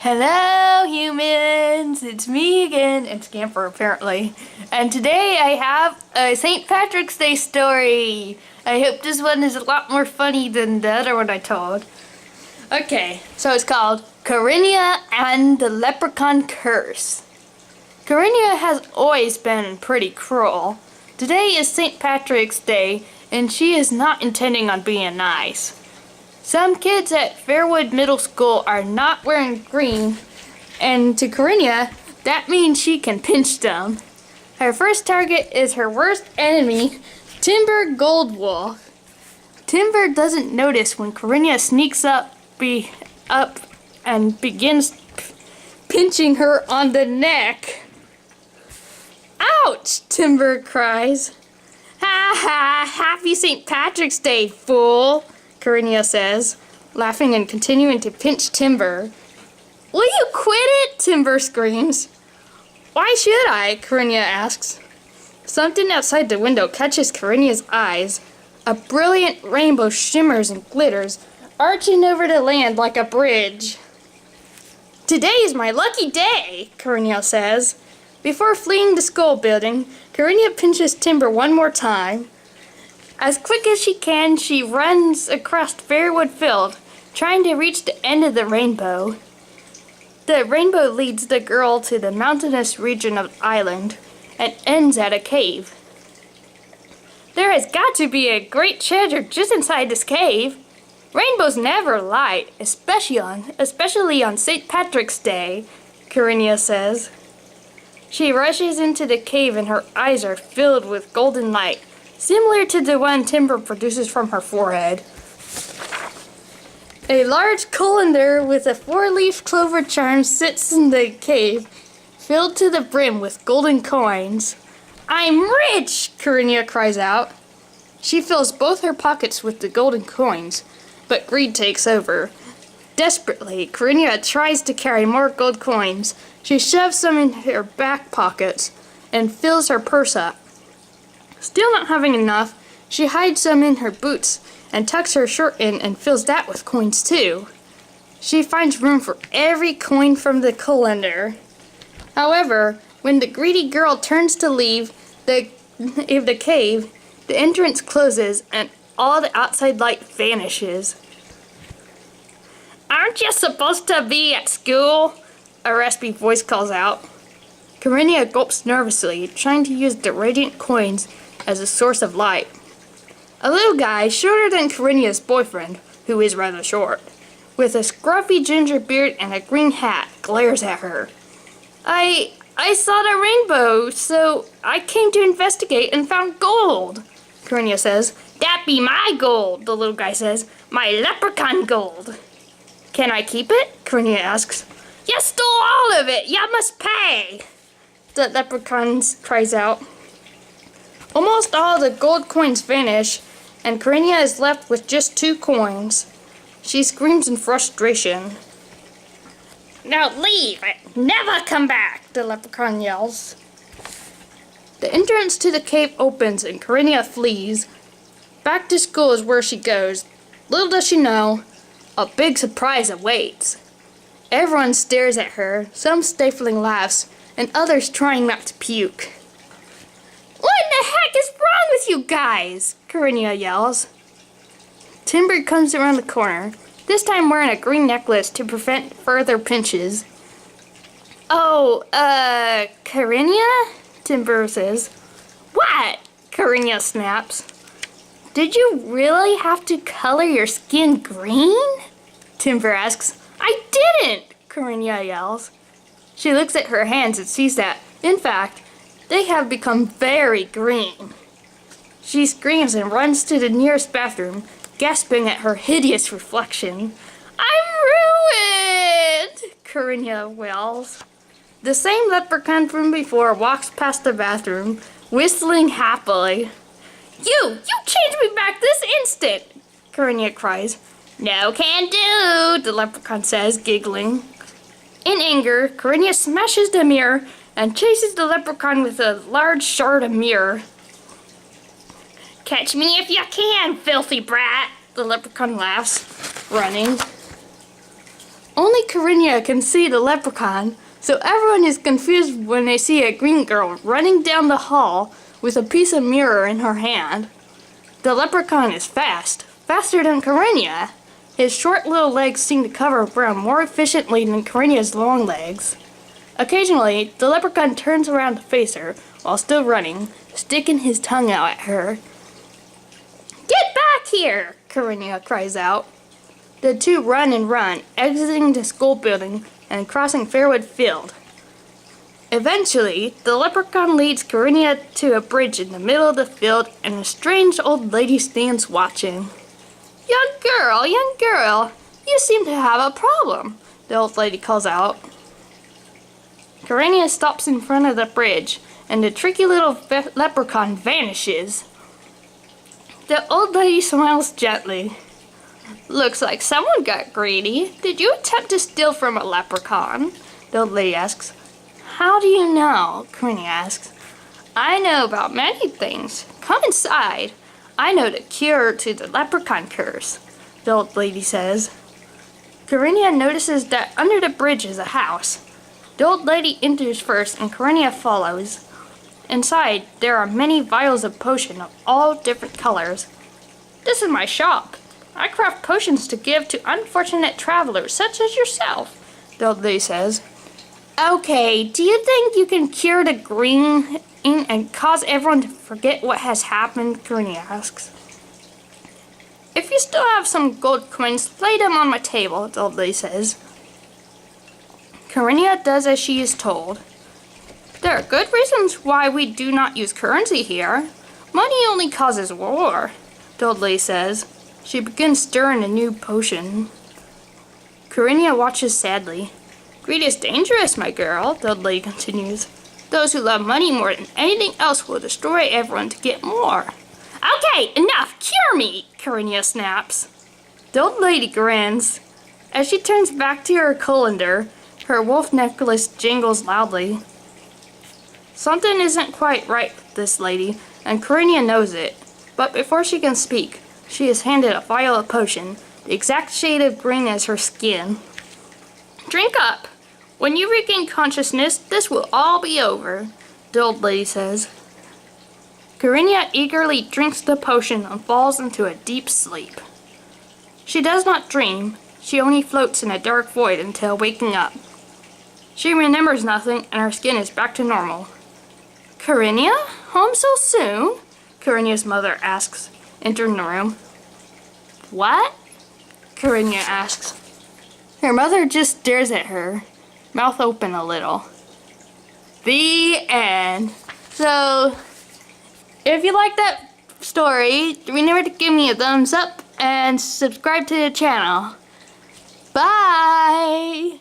Hello humans, it's me again, and Scamper apparently. And today I have a St. Patrick's Day story. I hope this one is a lot more funny than the other one I told. Okay, so it's called Corrynia and the Leprechaun Curse. Corrynia has always been pretty cruel. Today is St. Patrick's Day, and she is not intending on being nice. Some kids at Fairwood Middle School are not wearing green, and to Corrynia, that means she can pinch them. Her first target is her worst enemy, Timber Goldwolf. Timber doesn't notice when Corrynia sneaks up and begins pinching her on the neck. Ouch! Timber cries. Ha ha! Happy St. Patrick's Day, fool! Corrynia says, laughing and continuing to pinch Timber. Will you quit it? Timber screams. Why should I? Corrynia asks. Something outside the window catches Corrynia's eyes. A brilliant rainbow shimmers and glitters, arching over the land like a bridge. Today is my lucky day, Corrynia says. Before fleeing the school building, Corrynia pinches Timber one more time. As quick as she can, she runs across Fairwood Field, trying to reach the end of the rainbow. The rainbow leads the girl to the mountainous region of the island and ends at a cave. There has got to be a great treasure just inside this cave. Rainbows never lie, especially on St. Patrick's Day, Corrynia says. She rushes into the cave and her eyes are filled with golden light, similar to the one Timber produces from her forehead. A large colander with a 4-leaf clover charm sits in the cave, filled to the brim with golden coins. I'm rich! Corrynia cries out. She fills both her pockets with the golden coins, but greed takes over. Desperately, Corrynia tries to carry more gold coins. She shoves some in her back pockets and fills her purse up. Still not having enough, she hides some in her boots and tucks her shirt in and fills that with coins too. She finds room for every coin from the colander. However, when the greedy girl turns to leave the cave, the entrance closes and all the outside light vanishes. Aren't you supposed to be at school? A raspy voice calls out. Corrynia gulps nervously, trying to use the radiant coins as a source of light. A little guy, shorter than Corrynia's boyfriend, who is rather short, with a scruffy ginger beard and a green hat, glares at her. I saw the rainbow, so I came to investigate and found gold, Corrynia says. That be my gold, the little guy says. My leprechaun gold. Can I keep it? Corrynia asks. You stole all of it! You must pay! The leprechaun cries out. Almost all the gold coins vanish, and Corrynia is left with just 2 coins. She screams in frustration. Now leave! Never come back! The leprechaun yells. The entrance to the cave opens and Corrynia flees. Back to school is where she goes. Little does she know, a big surprise awaits. Everyone stares at her, some stifling laughs, and others trying not to puke. What the heck is wrong with you guys? Corrynia yells. Timber comes around the corner, this time wearing a green necklace to prevent further pinches. Oh, Corrynia? Timber says. What? Corrynia snaps. Did you really have to color your skin green? Timber asks. I didn't! Corrynia yells. She looks at her hands and sees that, in fact, they have become very green. She screams and runs to the nearest bathroom, gasping at her hideous reflection. I'm ruined! Corrynia wails. The same leprechaun from before walks past the bathroom, whistling happily. You changed me back this instant! Corrynia cries. No can do, the leprechaun says, giggling. In anger, Corrynia smashes the mirror and chases the leprechaun with a large shard of mirror. Catch me if you can, filthy brat, the leprechaun laughs, running. Only Corrynia can see the leprechaun, so everyone is confused when they see a green girl running down the hall with a piece of mirror in her hand. The leprechaun is fast, faster than Corrynia. His short little legs seem to cover ground more efficiently than Corrynia's long legs. Occasionally, the leprechaun turns around to face her while still running, sticking his tongue out at her. "Get back here!" Corrynia cries out. The two run and run, exiting the school building and crossing Fairwood Field. Eventually, the leprechaun leads Corrynia to a bridge in the middle of the field, and a strange old lady stands watching. young girl, you seem to have a problem," the old lady calls out. Corrynia stops in front of the bridge, and the tricky little leprechaun vanishes. The old lady smiles gently. "Looks like someone got greedy. Did you attempt to steal from a leprechaun?" the old lady asks. "How do you know?" Corrynia asks. "I know about many things. Come inside. I know the cure to the leprechaun curse," the old lady says. Corrynia notices that under the bridge is a house. The old lady enters first and Corrynia follows. Inside, there are many vials of potion of all different colors. "This is my shop. I craft potions to give to unfortunate travelers such as yourself," the old lady says. "Okay, do you think you can cure the green and cause everyone to forget what has happened?" Corrynia asks. "If you still have some gold coins, lay them on my table," the old lady says. Corrynia does as she is told. "There are good reasons why we do not use currency here. Money only causes war," the old lady says. She begins stirring a new potion. Corrynia watches sadly. "Greed is dangerous, my girl," the old lady continues. "Those who love money more than anything else will destroy everyone to get more." "Okay, enough! Cure me!" Corrynia snaps. The old lady grins. As she turns back to her colander, her wolf necklace jingles loudly. Something isn't quite right with this lady, and Corrynia knows it. But before she can speak, she is handed a vial of potion, the exact shade of green as her skin. "Drink up. When you regain consciousness, this will all be over," the old lady says. Corrynia eagerly drinks the potion and falls into a deep sleep. She does not dream. She only floats in a dark void until waking up. She remembers nothing, and her skin is back to normal. "Corrynia? Home so soon?" Corrynia's mother asks, entering the room. "What?" Corrynia asks. Her mother just stares at her, mouth open a little. The end. So, if you like that story, remember to give me a thumbs up and subscribe to the channel. Bye!